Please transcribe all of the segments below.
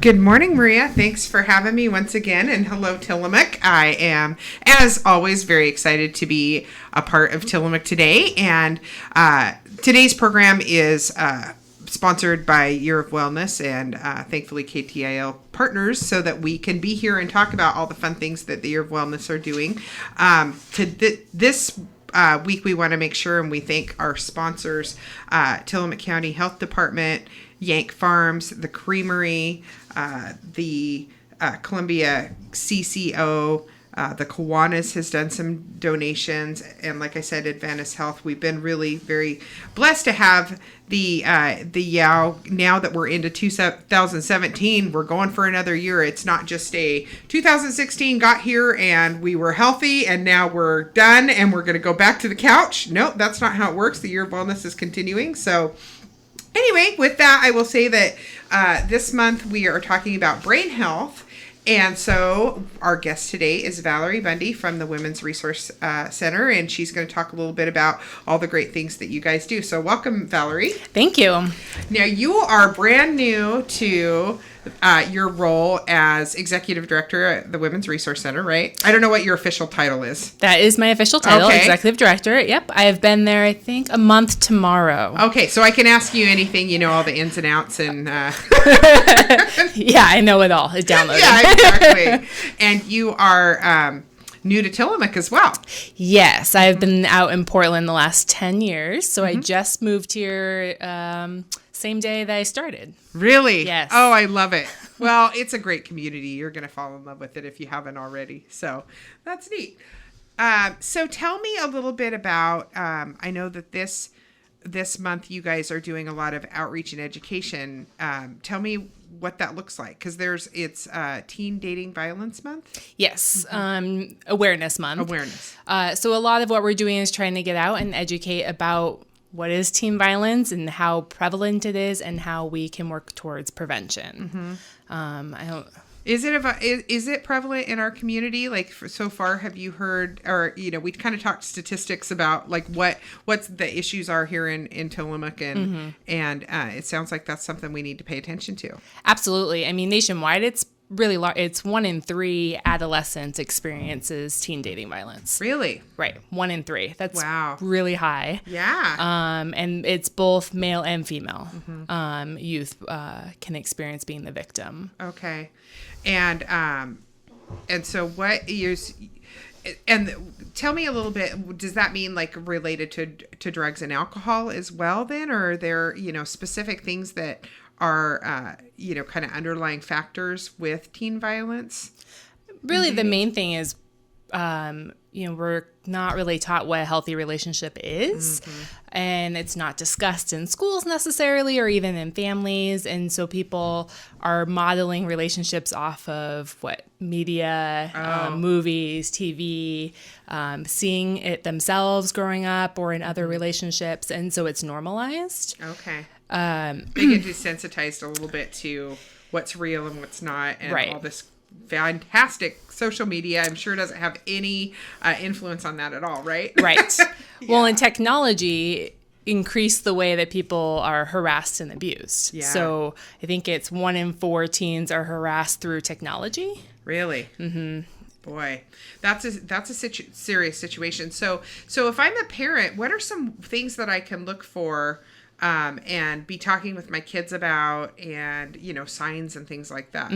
Good morning, Maria. Thanks for having me once again. And hello, Tillamook. I am, as always, very excited to be a part of Tillamook today. And today's program is sponsored by Year of Wellness and thankfully KTIL partners so that we can be here and talk about all the fun things that the Year of Wellness are doing. This week, we want to make sure and we thank our sponsors, Tillamook County Health Department, Yank Farms, the Creamery, the Columbia CCO, the Kiwanis has done some donations, and like I said, Adventist Health. We've been really very blessed to have the YOW. Now that we're into 2017, we're going for another year. It's not just a 2016 got here and we were healthy and now we're done and we're going to go back to the couch. Nope, that's not how it works. The Year of Wellness is continuing. So anyway, with that, I will say that this month we are talking about brain health. And so our guest today is Valerie Bundy from the Women's Resource Center, and she's going to talk a little bit about all the great things that you guys do. So welcome, Valerie. Thank you. Now, you are brand new to your role as Executive Director at the Women's Resource Center, right? I don't know what your official title is. That is my official title, okay. Executive Director. Yep. I have been there, I think, a month tomorrow. Okay, so I can ask you anything, you know, all the ins and outs and... Yeah, I know it all. It's downloaded. Yeah, exactly. And you are new to Tillamook as well. Yes, I've been out in Portland the last 10 years, so I just moved here same day that I started. Really? Yes. Oh, I love it. Well, it's a great community. You're going to fall in love with it if you haven't already. So that's neat. So tell me a little bit about, I know that this month you guys are doing a lot of outreach and education. Tell me what that looks like, because it's Teen Dating Violence Month. Yes, Awareness Month. Awareness. So a lot of what we're doing is trying to get out and educate about what is teen violence and how prevalent it is and how we can work towards prevention. Is it prevalent in our community? Like, so far, have you heard, or, you know, we kind of talked statistics about like what's the issues are here in Tillamook, and it sounds like that's something we need to pay attention to. Absolutely. I mean, nationwide, it's really large. It's 1 in 3 adolescents experiences teen dating violence. Really? Right. 1 in 3. That's wow. Really high. Yeah. And it's both male and female. Youth can experience being the victim. Okay. And so what years, and tell me a little bit, does that mean like related to drugs and alcohol as well then, or are there, you know, specific things that are, you know, kind of underlying factors with teen violence? Really, the main thing is, you know, we're not really taught what a healthy relationship is, and it's not discussed in schools necessarily or even in families. And so people are modeling relationships off of media, movies, TV, seeing it themselves growing up or in other relationships. And so it's normalized. Okay. They get desensitized a little bit to what's real and what's not, and all this fantastic social media, I'm sure, doesn't have any influence on that at all, right? Right. Yeah. Well, and technology increased the way that people are harassed and abused. Yeah. So I think it's 1 in 4 teens are harassed through technology. Really? Mm-hmm. Boy, that's a serious situation. So if I'm a parent, what are some things that I can look for and be talking with my kids about, and, you know, signs and things like that?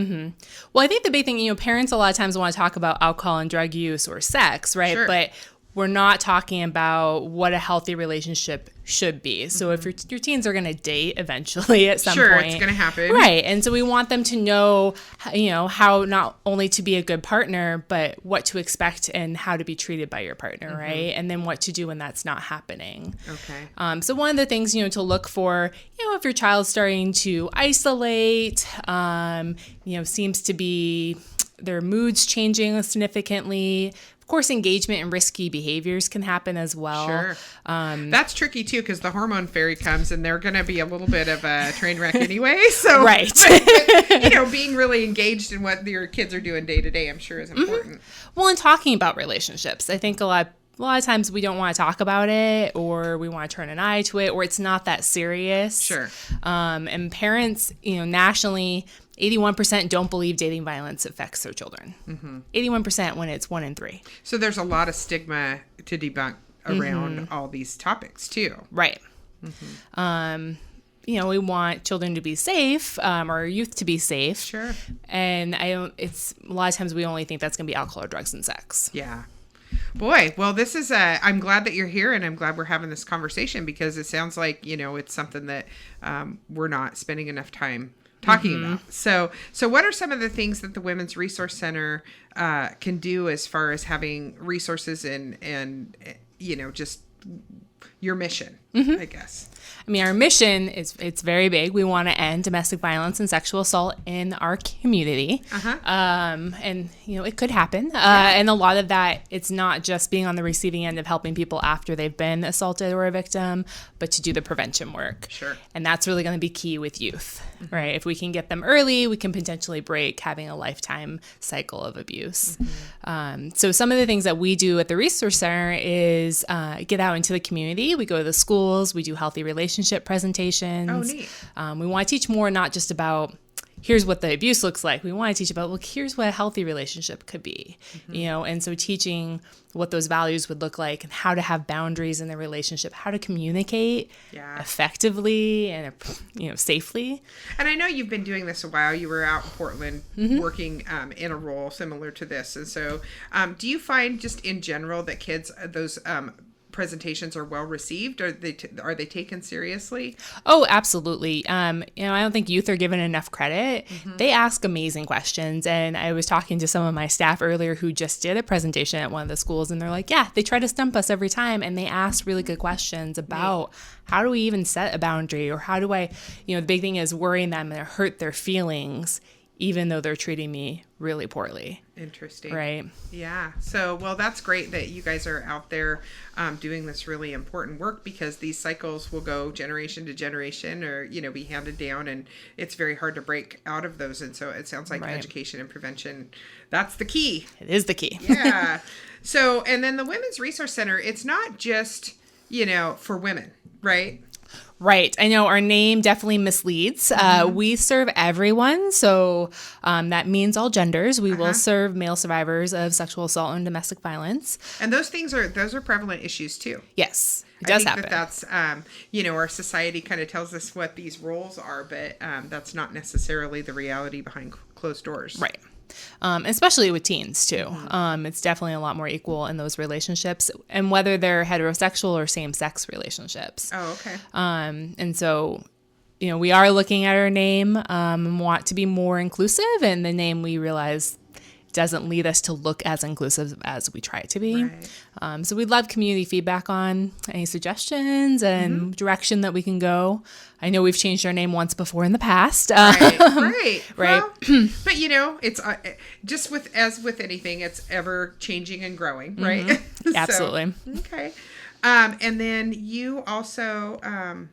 Well, I think the big thing, you know, parents a lot of times want to talk about alcohol and drug use or sex, right? Sure. But we're not talking about what a healthy relationship should be. So if your teens are going to date eventually at some point. Sure, it's going to happen. Right. And so we want them to know, you know, how not only to be a good partner, but what to expect and how to be treated by your partner, right? And then what to do when that's not happening. Okay. So one of the things, you know, to look for, you know, if your child's starting to isolate, you know, seems to be their mood's changing significantly. Of course, engagement and risky behaviors can happen as well. Sure. That's tricky, too, because the hormone fairy comes and they're going to be a little bit of a train wreck anyway. So, right. but, you know, being really engaged in what your kids are doing day to day, I'm sure, is important. Well, and talking about relationships, I think a lot of times we don't want to talk about it, or we want to turn an eye to it, or it's not that serious. Sure. And parents, you know, nationally, 81% don't believe dating violence affects their children. 81% when it's 1 in 3. So there's a lot of stigma to debunk around all these topics too. Right. We want children to be safe, or youth to be safe. Sure. And it's a lot of times we only think that's going to be alcohol, drugs, and sex. Yeah. Boy, well, this is I'm glad that you're here, and I'm glad we're having this conversation, because it sounds like, it's something that we're not spending enough time talking about. So what are some of the things that the Women's Resource Center can do as far as having resources and just your mission, I guess? I mean, our mission it's very big. We want to end domestic violence and sexual assault in our community. And, it could happen. And a lot of that, it's not just being on the receiving end of helping people after they've been assaulted or a victim, but to do the prevention work. Sure. And that's really going to be key with youth, right? If we can get them early, we can potentially break having a lifetime cycle of abuse. So some of the things that we do at the Resource Center is get out into the community. We go to the schools. We do healthy relationship presentations. Oh, neat. We want to teach more, not just about here's what the abuse looks like. We want to teach about, here's what a healthy relationship could be, and so teaching what those values would look like and how to have boundaries in the relationship, how to communicate effectively and, safely. And I know you've been doing this a while. You were out in Portland working in a role similar to this. And so do you find just in general that kids, those presentations are well received? Are they taken seriously? Oh, absolutely. I don't think youth are given enough credit. They ask amazing questions. And I was talking to some of my staff earlier who just did a presentation at one of the schools, and they're like, yeah, they try to stump us every time. And they ask really good questions about how do we even set a boundary, or how do I, the big thing is worrying them and hurt their feelings, even though they're treating me really poorly. Interesting. Right. Yeah. So, well, that's great that you guys are out there doing this really important work, because these cycles will go generation to generation, or, be handed down, and it's very hard to break out of those. And so it sounds like education and prevention, that's the key. It is the key. Yeah. So, and then the Women's Resource Center, it's not just, for women, right? Right. I know our name definitely misleads. We serve everyone. So that means all genders. We will serve male survivors of sexual assault and domestic violence. And those are prevalent issues too. Yes, it does happen. That's, our society kind of tells us what these roles are, but that's not necessarily the reality behind closed doors. Right. Especially with teens too. It's definitely a lot more equal in those relationships, and whether they're heterosexual or same-sex relationships. Oh, okay. And so, we are looking at our name and want to be more inclusive, and the name we realize doesn't lead us to look as inclusive as we try it to be. Right. So we'd love community feedback on any suggestions and direction that we can go. I know we've changed our name once before in the past. Right. Right. Well, but it's just as with anything, it's ever changing and growing, right? Absolutely. So, okay. And then you also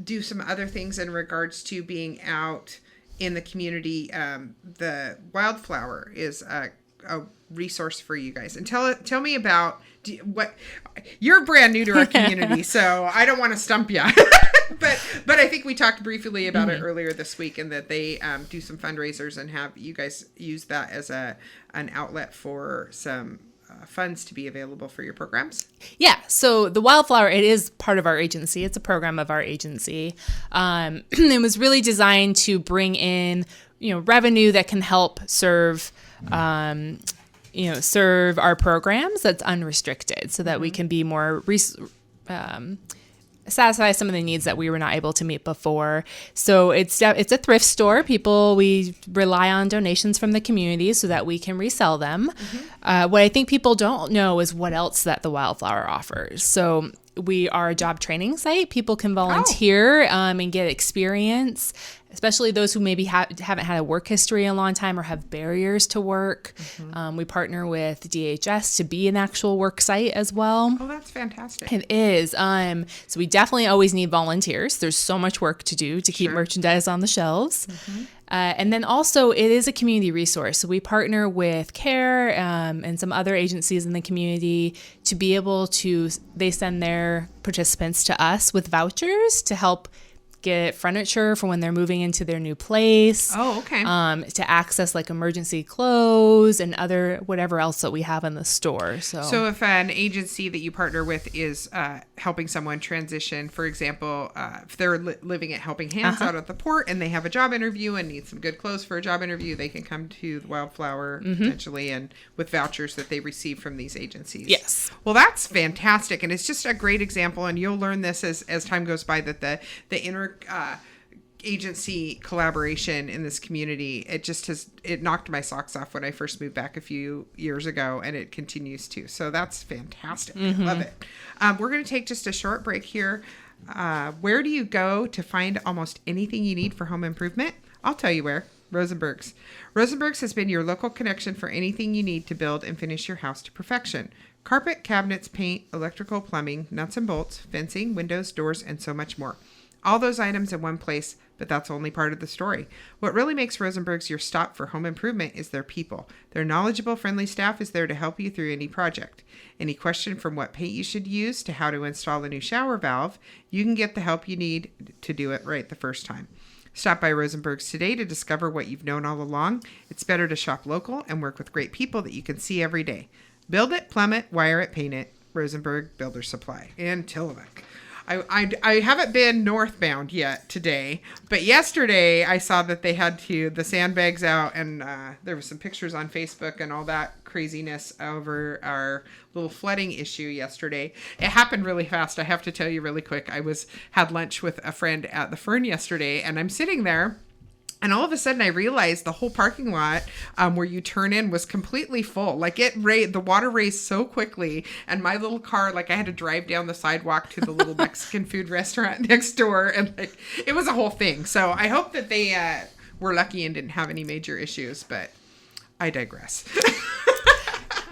do some other things in regards to being out in the community. The Wildflower is a resource for you guys, and tell me about what you're brand new to our community, so I don't want to stump you. but I think we talked briefly about it earlier this week, and that they do some fundraisers and have you guys use that as an outlet for some funds to be available for your programs. Yeah. So the Wildflower, it is part of our agency. It's a program of our agency. It was really designed to bring in, revenue that can help serve our programs that's unrestricted, so that we can be more satisfy some of the needs that we were not able to meet before. So it's a thrift store. We rely on donations from the community so that we can resell them. What I think people don't know is what else that the Wildflower offers. So we are a job training site. People can volunteer and get experience, especially those who maybe haven't had a work history in a long time or have barriers to work. We partner with DHS to be an actual work site as well. Oh, that's fantastic. It is. So we definitely always need volunteers. There's so much work to do to keep merchandise on the shelves. And then also it is a community resource. So we partner with CARE and some other agencies in the community to be able to, they send their participants to us with vouchers to help get furniture for when they're moving into their new place. Oh, okay. To access like emergency clothes and other whatever else that we have in the store. So if an agency that you partner with is helping someone transition, for example, if they're living at Helping Hands out at the port and they have a job interview and need some good clothes for a job interview, they can come to the Wildflower potentially, and with vouchers that they receive from these agencies. Yes. Well, that's fantastic, and it's just a great example, and you'll learn this as time goes by, that the inner agency collaboration in this community, it knocked my socks off when I first moved back a few years ago, and it continues to. So that's fantastic. Love it. We're going to take just a short break here. Where do you go to find almost anything you need for home improvement? I'll tell you where. Rosenberg's. Rosenberg's has been your local connection for anything you need to build and finish your house to perfection. Carpet, cabinets, paint, electrical, plumbing, nuts and bolts, fencing, windows, doors, and so much more. All those items in one place, but that's only part of the story. What really makes Rosenberg's your stop for home improvement is their people. Their knowledgeable, friendly staff is there to help you through any project. Any question from what paint you should use to how to install a new shower valve, you can get the help you need to do it right the first time. Stop by Rosenberg's today to discover what you've known all along. It's better to shop local and work with great people that you can see every day. Build it, plumb it, wire it, paint it. Rosenberg Builder Supply in Tillamook. I haven't been northbound yet today, but yesterday I saw that they had the sandbags out, and there was some pictures on Facebook and all that craziness over our little flooding issue yesterday. It happened really fast. I have to tell you really quick. I had lunch with a friend at the Fern yesterday, and I'm sitting there, and all of a sudden I realized the whole parking lot where you turn in was completely full. Like the water raised so quickly, and my little car, like I had to drive down the sidewalk to the little Mexican food restaurant next door, and like it was a whole thing. So I hope that they were lucky and didn't have any major issues, but I digress.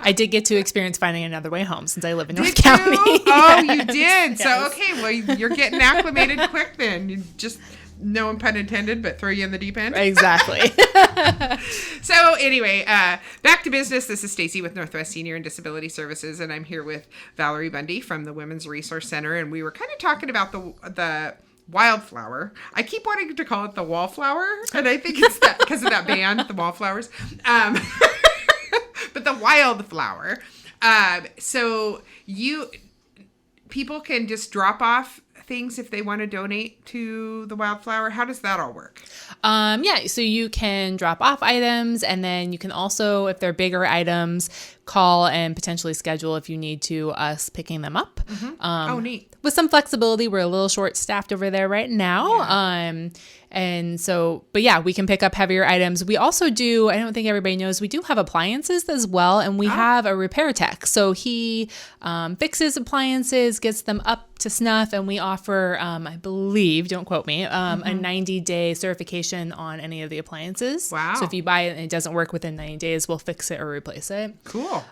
I did get to experience finding another way home since I live in North County. Oh, you did. Yes. So, okay, well, you're getting acclimated quick then. You just, no pun intended, but throw you in the deep end. Exactly. So anyway, back to business. This is Stacie with Northwest Senior and Disability Services, and I'm here with Valerie Bundy from the Women's Resource Center, and we were kind of talking about the Wildflower. I keep wanting to call it the Wallflower, and I think it's that because of that band, the Wallflowers. But the Wildflower. So people can just drop off things if they want to donate to the Wildflower. How does that all work? Yeah, so you can drop off items, and then you can also, if they're bigger items, call and potentially schedule if you need to us picking them up. Oh, neat. With some flexibility. We're a little short staffed over there right now. Yeah. And so, but yeah, we can pick up heavier items. We also do, I don't think everybody knows, we do have appliances as well. And we have a repair tech. So he fixes appliances, gets them up to snuff. And we offer, I believe, don't quote me, a 90-day certification on any of the appliances. Wow. So if you buy it and it doesn't work within 90 days, we'll fix it or replace it. Cool.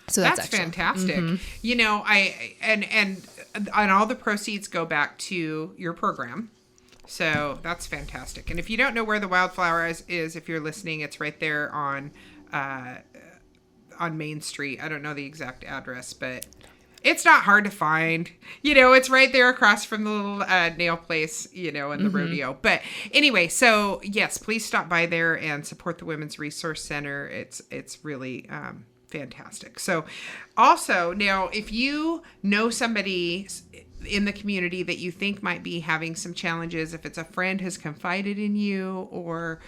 So that's fantastic. You know, and all the proceeds go back to your program. So that's fantastic. And if you don't know where the Wildflower is, if you're listening, it's right there on Main Street. I don't know the exact address, but it's not hard to find. You know, it's right there across from the little nail place, you know, and the rodeo. But anyway, so yes, please stop by there and support the Women's Resource Center. It's really fantastic. So also now, if you know somebody in the community that you think might be having some challenges, if it's a friend has confided in you, or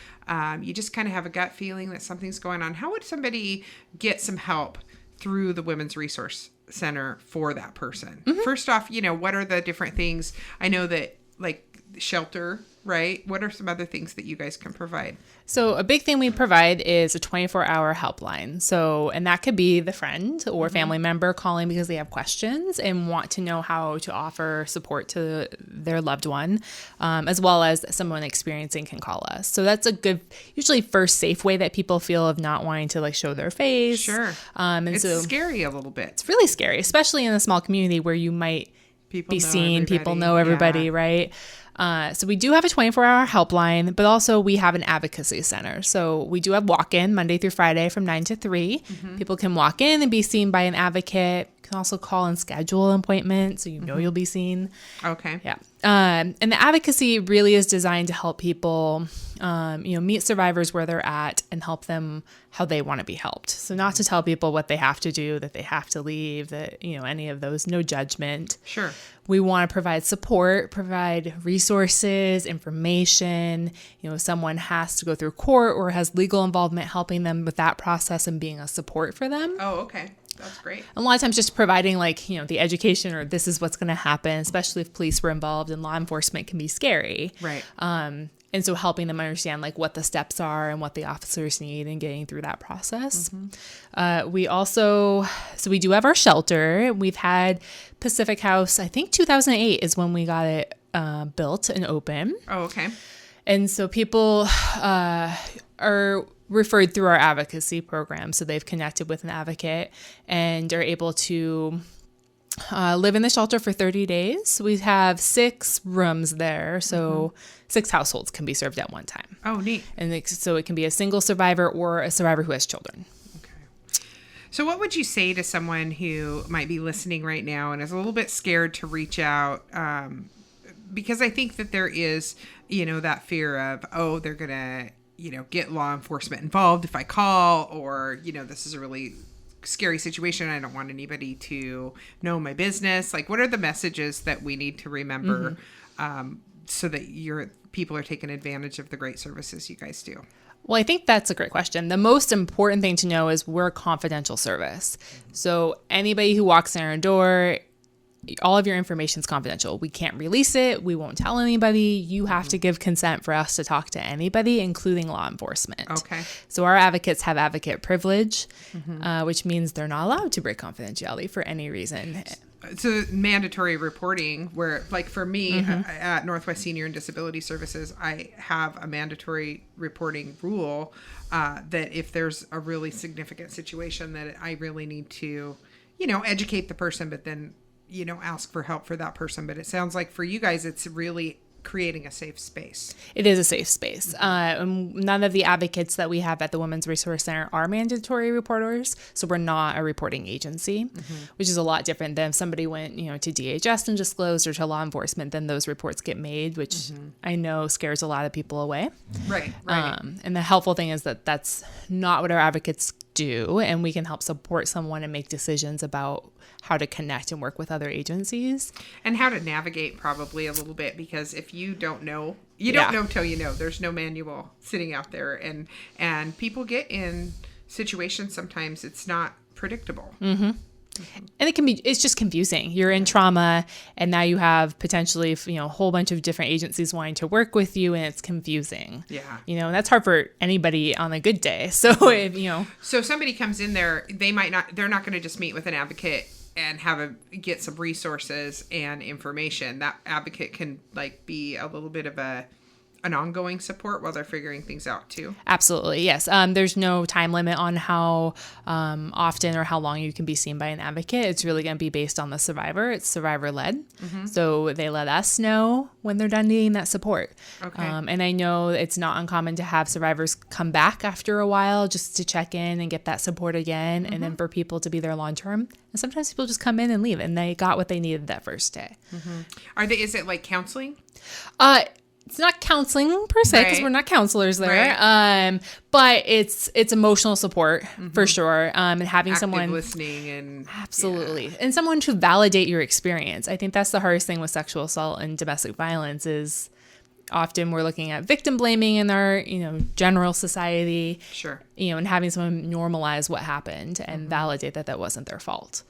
you just kind of have a gut feeling that something's going on, how would somebody get some help through the Women's Resource Center for that person? First off, you know, what are the different things? I know that like shelter, right? What are some other things that you guys can provide? So a big thing we provide is a 24-hour helpline. So, and that could be the friend or family member calling because they have questions and want to know how to offer support to their loved one, as well as someone experiencing can call us. So that's a good, usually first safe way that people feel of not wanting to like show their face. Sure. And it's so scary a little bit. It's really scary, especially in a small community where you might be seen, people know everybody, right? So we do have a 24-hour helpline, but also we have an advocacy center. So we do have walk-in Monday through Friday from 9 to 3. People can walk in and be seen by an advocate. You can also call and schedule an appointment so you know you'll be seen. Okay. Yeah. And the advocacy really is designed to help people, meet survivors where they're at and help them how they want to be helped. So not to tell people what they have to do, that they have to leave, that, any of those, no judgment. Sure. We want to provide support, provide resources, information. If someone has to go through court or has legal involvement, helping them with that process and being a support for them. Oh, okay. That's great. A lot of times just providing the education or this is what's going to happen, especially if police were involved and law enforcement can be scary. Right. And so helping them understand what the steps are and what the officers need and getting through that process. Mm-hmm. We do have our shelter. We've had Pacific House, I think 2008 is when we got it built and open. Oh, okay. And so people are referred through our advocacy program. So they've connected with an advocate and are able to live in the shelter for 30 days. We have 6 rooms there. So 6 households can be served at one time. Oh, neat. And so it can be a single survivor or a survivor who has children. Okay. So what would you say to someone who might be listening right now and is a little bit scared to reach out? Because I think that there is, that fear of, they're going to, get law enforcement involved if I call, or, this is a really scary situation. I don't want anybody to know my business. What are the messages that we need to remember so that people are taking advantage of the great services you guys do? Well, I think that's a great question. The most important thing to know is we're a confidential service. So anybody who walks in our door, all of your information is confidential. We can't release it. We won't tell anybody. You have to give consent for us to talk to anybody, including law enforcement. Okay. So our advocates have advocate privilege, which means they're not allowed to break confidentiality for any reason. So mandatory reporting, where for me at Northwest Senior and Disability Services, I have a mandatory reporting rule that if there's a really significant situation that I really need to, educate the person, but then ask for help for that person. But it sounds like for you guys, it's really creating a safe space. It is a safe space. None of the advocates that we have at the Women's Resource Center are mandatory reporters. So we're not a reporting agency, which is a lot different than if somebody went, to DHS and disclosed, or to law enforcement, then those reports get made, which I know scares a lot of people away. Right. And the helpful thing is that that's not what our advocates do. And we can help support someone and make decisions about how to connect and work with other agencies. And how to navigate probably a little bit, because if you don't know, don't know till you know. There's no manual sitting out there. And people get in situations sometimes it's not predictable. And it's just confusing. You're in trauma and now you have potentially, a whole bunch of different agencies wanting to work with you, and it's confusing. Yeah. And that's hard for anybody on a good day. So So if somebody comes in there, they're not going to just meet with an advocate and get some resources and information. That advocate can be a little bit of an ongoing support while they're figuring things out too. Absolutely. Yes. There's no time limit on how often or how long you can be seen by an advocate. It's really going to be based on the survivor. It's survivor led. So they let us know when they're done needing that support. Okay. And I know it's not uncommon to have survivors come back after a while just to check in and get that support again. And then for people to be there long term. And sometimes people just come in and leave and they got what they needed that first day. Is it counseling? It's not counseling per se, because we're not counselors there. Right. But it's emotional support for sure. And having Active someone listening and absolutely, and someone to validate your experience. I think that's the hardest thing with sexual assault and domestic violence is often we're looking at victim blaming in our general society. Sure. And having someone normalize what happened and validate that wasn't their fault.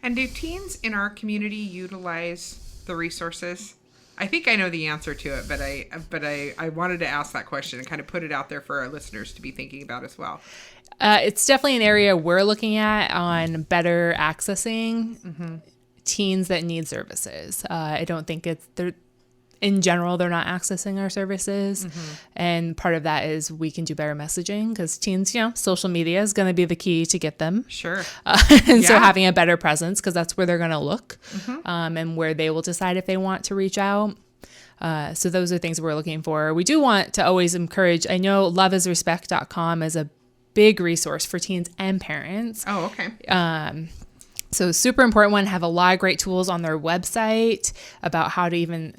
And do teens in our community utilize the resources? I think I know the answer to it, but I wanted to ask that question and kind of put it out there for our listeners to be thinking about as well. It's definitely an area we're looking at on better accessing teens that need services. I don't think in general, they're not accessing our services. And part of that is we can do better messaging because teens, social media is going to be the key to get them. Sure. So having a better presence, because that's where they're going to look and where they will decide if they want to reach out. So those are things we're looking for. We do want to always encourage, I know loveisrespect.com is a big resource for teens and parents. Oh, okay. So super important one, have a lot of great tools on their website about how to even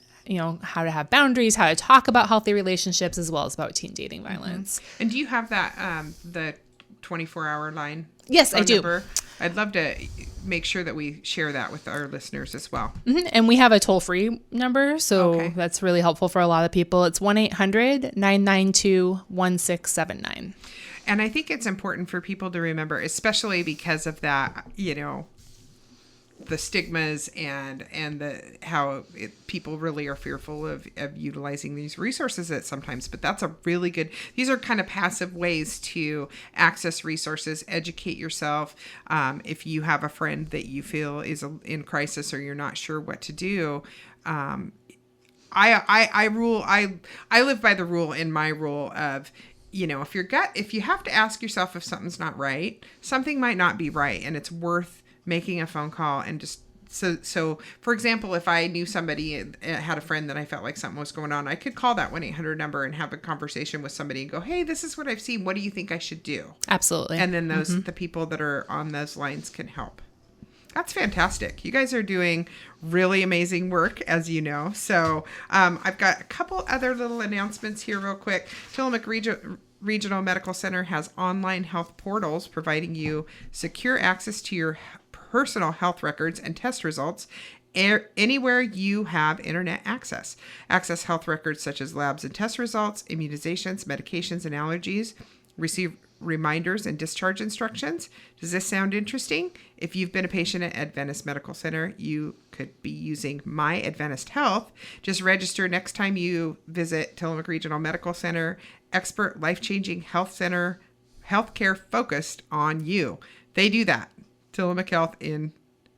how to have boundaries, how to talk about healthy relationships, as well as about teen dating violence. And do you have that, the 24-hour line? Yes, I do. Number? I'd love to make sure that we share that with our listeners as well. Mm-hmm. And we have a toll-free number, so that's really helpful for a lot of people. It's 1-800-992-1679. And I think it's important for people to remember, especially because of that, the stigmas and how people really are fearful of utilizing these resources at sometimes. But that's a really good, these are kind of passive ways to access resources, educate yourself. If you have a friend that you feel is in crisis or you're not sure what to do, I live by the rule in my rule of, if you have to ask yourself if something's not right, something might not be right, and it's worth making a phone call. And just so for example, if I knew somebody had a friend that I felt like something was going on, I could call that 1-800 number and have a conversation with somebody and go, hey, this is what I've seen. What do you think I should do? Absolutely. And then the people that are on those lines can help. That's fantastic. You guys are doing really amazing work, as you know. So I've got a couple other little announcements here real quick. Tillamook Regional Medical Center has online health portals providing you secure access to your personal health records and test results anywhere you have internet access. Access health records such as labs and test results, immunizations, medications, and allergies. Receive reminders and discharge instructions. Does this sound interesting? If you've been a patient at Adventist Medical Center, you could be using My Adventist Health. Just register next time you visit Tillamook Regional Medical Center. Expert life-changing health center, healthcare focused on you. They do that. Tillamook Health in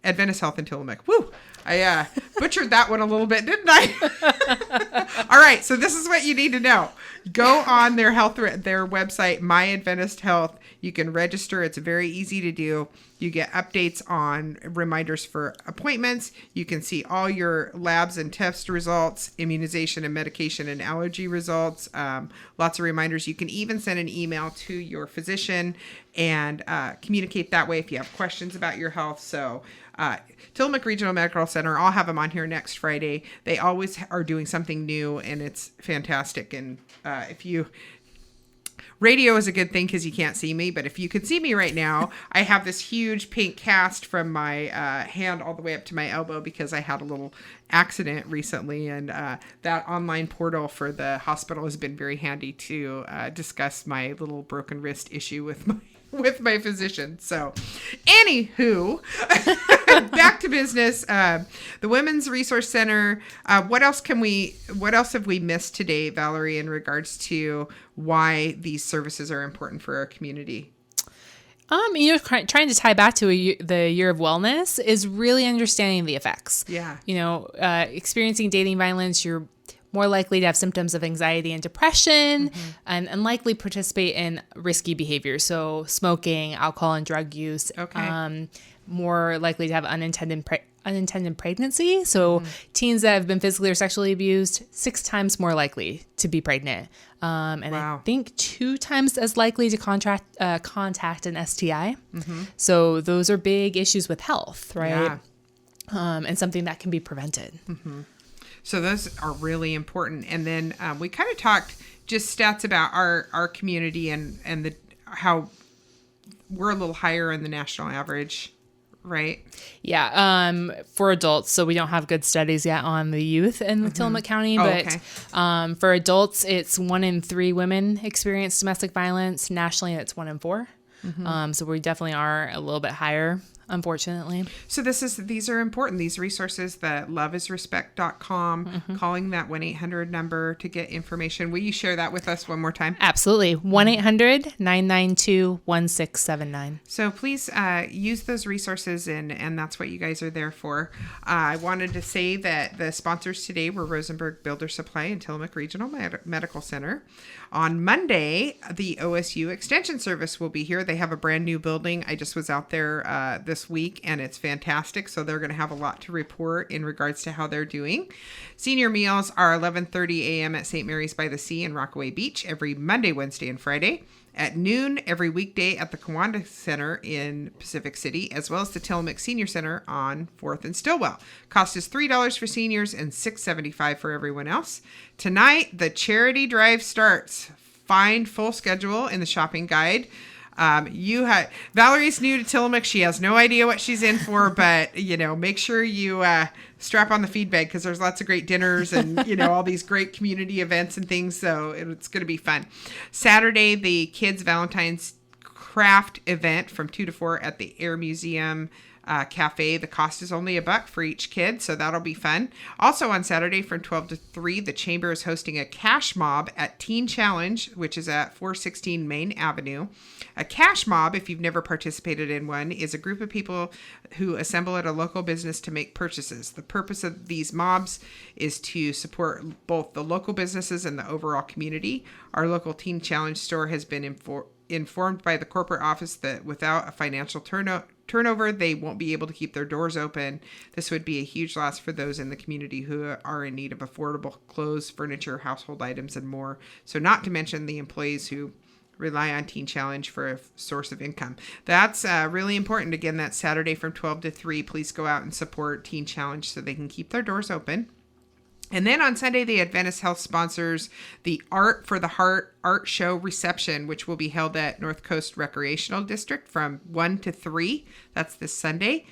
Adventist Health in Tillamook. Woo! I butchered that one a little bit, didn't I? All right, so this is what you need to know. Go on their website, My Adventist Health. You can register. It's very easy to do. You get updates on reminders for appointments. You can see all your labs and test results, immunization and medication and allergy results, lots of reminders. You can even send an email to your physician and communicate that way if you have questions about your health. So Tillamook Regional Medical Center, I'll have them on here next Friday. They always are doing something new, and it's fantastic. And radio is a good thing because you can't see me, but if you could see me right now, I have this huge pink cast from my hand all the way up to my elbow because I had a little accident recently, and that online portal for the hospital has been very handy to discuss my little broken wrist issue with my physician. So anywho, back to business. The Women's Resource Center. What else have we missed today, Valerie, in regards to why these services are important for our community? Trying to tie back to the year of wellness is really understanding the effects. Yeah. Experiencing dating violence, you're more likely to have symptoms of anxiety and depression, and likely participate in risky behavior. So smoking, alcohol and drug use. Okay. More likely to have unintended pregnancy. So teens that have been physically or sexually abused, 6 times more likely to be pregnant. And wow. I think 2 times as likely to contact an STI. So those are big issues with health, right? Yeah. And something that can be prevented. So those are really important. And then we kind of talked just stats about our community and how we're a little higher in the national average, right? Yeah. For adults, so we don't have good studies yet on the youth in Tillamook County, but for adults, it's 1 in 3 women experience domestic violence. Nationally, it's 1 in 4. So we definitely are a little bit higher, unfortunately. So these are important. These resources, the loveisrespect.com, calling that 1-800 number to get information. Will you share that with us one more time? Absolutely. 1-800-992-1679. So please use those resources, and that's what you guys are there for. I wanted to say that the sponsors today were Rosenberg Builder Supply and Tillamook Regional Medical Center. On Monday, the OSU Extension Service will be here. They have a brand new building. I just was out there this week, and it's fantastic. So they're going to have a lot to report in regards to how they're doing. Senior meals are 11:30 a.m. at St. Mary's by the Sea in Rockaway Beach every Monday, Wednesday, and Friday. at noon every weekday at the Kiwanis Center in Pacific City, as well as the Tillamook Senior Center on 4th and Stillwell. Cost is $3 for seniors and $6.75 for everyone else. Tonight, the charity drive starts. Find full schedule in the shopping guide. Valerie's new to Tillamook. She has no idea what she's in for, but make sure you strap on the feed bag, because there's lots of great dinners and all these great community events and things. So it's going to be fun. Saturday, the kids' Valentine's craft event from 2 to 4 at the Air Museum Cafe. The cost is only $1 for each kid, so that'll be fun. Also on Saturday from 12 to 3, the Chamber is hosting a cash mob at Teen Challenge, which is at 416 Main Avenue. A cash mob, if you've never participated in one, is a group of people who assemble at a local business to make purchases. The purpose of these mobs is to support both the local businesses and the overall community. Our local Teen Challenge store has been informed by the corporate office that without a financial turnover, they won't be able to keep their doors open. This would be a huge loss for those in the community who are in need of affordable clothes, furniture, household items, and more. So not to mention the employees who rely on Teen Challenge for a source of income. That's really important. Again, that's Saturday from 12 to 3. Please go out and support Teen Challenge so they can keep their doors open. And then on Sunday, the Adventist Health sponsors the Art for the Heart art show reception, which will be held at North Coast Recreational District from 1 to 3. That's this Sunday.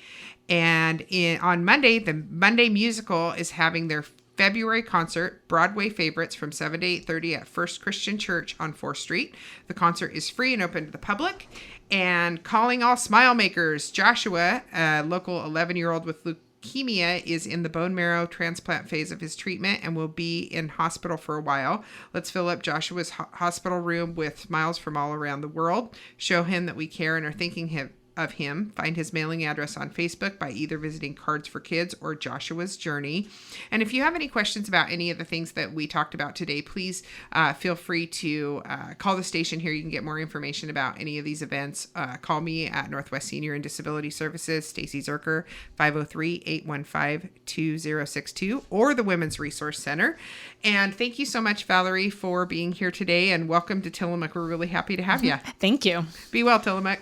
And on Monday, the Monday Musical is having their February concert, Broadway Favorites, from 7 to 8:30 at First Christian Church on 4th Street. The concert is free and open to the public. And calling all smile makers, Joshua, a local 11-year-old with leukemia, is in the bone marrow transplant phase of his treatment and will be in hospital for a while. Let's fill up Joshua's hospital room with smiles from all around the world. Show him that we care and are thinking of him. Find his mailing address on Facebook by either visiting Cards for Kids or Joshua's Journey. And if you have any questions about any of the things that we talked about today, please feel free to call the station here. You can get more information about any of these events. Call me at Northwest Senior and Disability Services, Stacie Zuercher, 503-815-2062, or the Women's Resource Center. And thank you so much, Valerie, for being here today, and welcome to Tillamook. We're really happy to have you. Thank you. Be well, Tillamook.